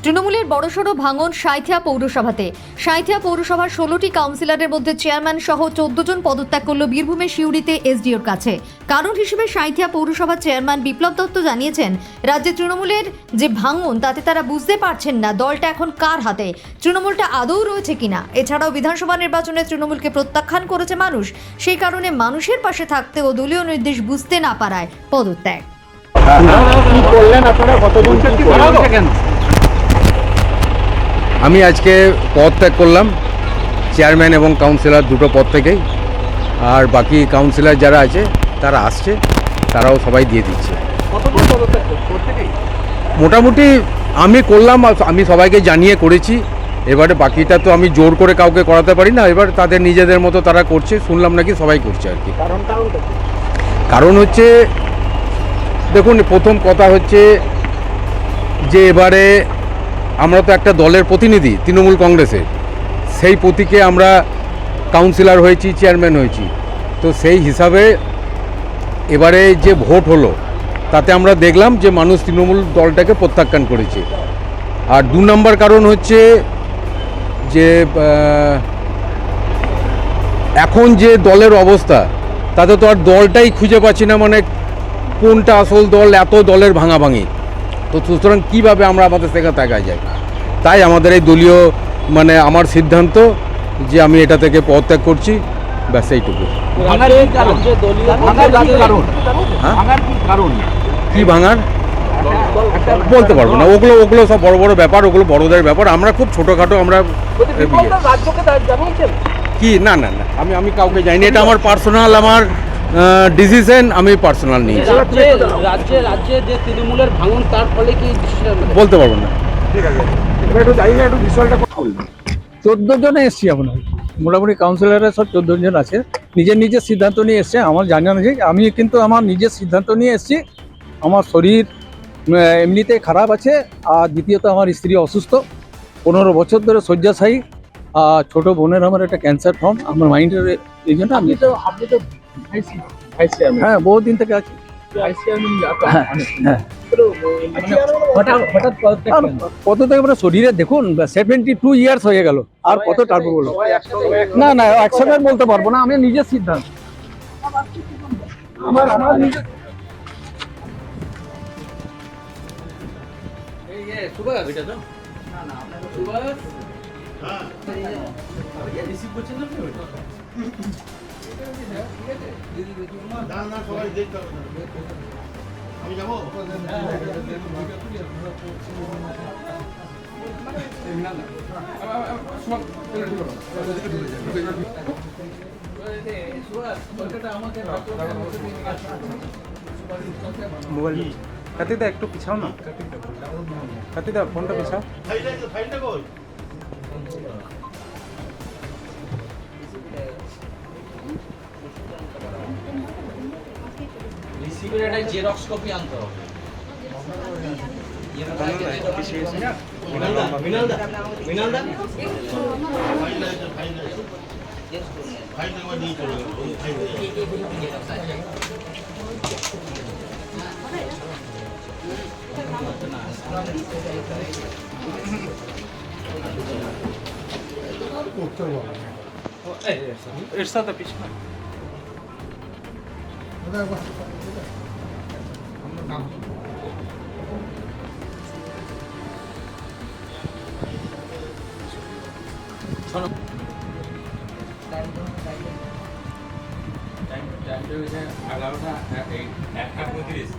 তৃণমূলের বড়সড় ভাঙন সাঁইথিয়া পৌরসভাতে। সাঁইথিয়া পৌরসভার 16টি কাউন্সিলরের মধ্যে চেয়ারম্যান সহ 14 জন পদত্যাগ করল বীরভূমের সিউড়িতে এসডিওর কাছে। কারণ হিসেবে সাঁইথিয়া পৌরসভার চেয়ারম্যান বিপ্লব দত্ত জানিয়েছেন, রাজ্যে তৃণমূলের যে ভাঙন তাতে তারা বুঝতে পারছেন না দলটা এখন কার হাতে, তৃণমূলটা আদৌ রয়েছে কিনা। এছাড়াও বিধানসভা নির্বাচনে তৃণমূলকে প্রত্যাখ্যান করেছে মানুষ, সেই কারণে মানুষের পাশে থাকতে ও দলীয় নির্দেশ বুঝতে না পারায় পদত্যাগ। আমি আজকে পদত্যাগ করলাম চেয়ারম্যান এবং কাউন্সিলর দুটো পদ থেকেই। আর বাকি কাউন্সিলর যারা আছে তারা আসছে, তারাও সবাই দিয়ে দিচ্ছে। মোটামুটি আমি করলাম, আমি সবাইকে জানিয়ে করেছি। এবারে বাকিটা তো আমি জোর করে কাউকে করাতে পারি না, এবার তাদের নিজেদের মতো তারা করছে। শুনলাম নাকি সবাই করছে আর কি। কারণ হচ্ছে, দেখুন, প্রথম কথা হচ্ছে যে এবারে আমরা তো একটা দলের প্রতিনিধি, তৃণমূল কংগ্রেসের, সেই প্রতীকে আমরা কাউন্সিলর হয়েছি, চেয়ারম্যান হয়েছি। তো সেই হিসাবে এবারে যে ভোট হলো তাতে আমরা দেখলাম যে মানুষ তৃণমূল দলটাকে প্রত্যাখ্যান করেছে। আর 2 নম্বর কারণ হচ্ছে যে এখন যে দলের অবস্থা তাতে তো আর দলটাই খুঁজে পাচ্ছি না, মানে কোনটা আসল দল, এত দলের ভাঙাভাঙি। তো সুতরাং কীভাবে আমরা আমাদের সেখানে দেখা যায়। তাই আমাদের এই দলীয় আমার সিদ্ধান্ত যে আমি এটা থেকে পদত্যাগ করছি, ব্যাস এইটুকু। কি ভাঙার বলতে পারবো না, ওগুলো সব বড় বড় ব্যাপার, ওগুলো বড়দের ব্যাপার। আমরা খুব ছোটোখাটো আমরা কি না না না আমি কাউকে যাইনি, এটা আমার পার্সোনাল, আমার ডিসিশন আমি পার্সোনাল নিয়েছি। রাজ্যে যে তৃণমূলের ভাঙন তার ফলে কি বলতে পারবো না। ঠিক আছে, এবার একটু জানি না, একটু বিষয়টা 14 জনে এসছি আপনার, মোটামুটি কাউন্সিলররা সব 14 জন আছে। নিজের সিদ্ধান্ত নিয়ে এসছে, আমার জানা নেই। আমি কিন্তু আমার নিজের সিদ্ধান্ত নিয়ে এসছি। আমার শরীর এমনিতে খারাপ আছে, আর দ্বিতীয়ত আমার স্ত্রী অসুস্থ, 15 বছর ধরে শয্যাশায়ী। আর ছোটো বোনের আমার একটা ক্যান্সার ফর্ম, আমার মাইন্ডের এই জন্য আপনি তো হ্যাঁ বহুদিন থেকে আছি। কত থেকে মানে শরীরে দেখুন 72 ইয়ার্স হয়ে গেল, আর কত টার্বো বলো। না না, একসাথে বলতে পারবো না, আমি নিজের সিদ্ধান্ত। আমার নিজের আমি যাবো। মোবাইল কাতিদা একটু পিছাও না, কাতিদা ফোনটা পিছাও। ফাইলটা কই? রিসিভের একটা জেরক্স কপি আনতে হবে। ফাইলটা একবার নিয়ে চলে গেল, ওই ফাইলটা এর সাথে পিছনে টাইমটা হচ্ছে 11টা 1:35।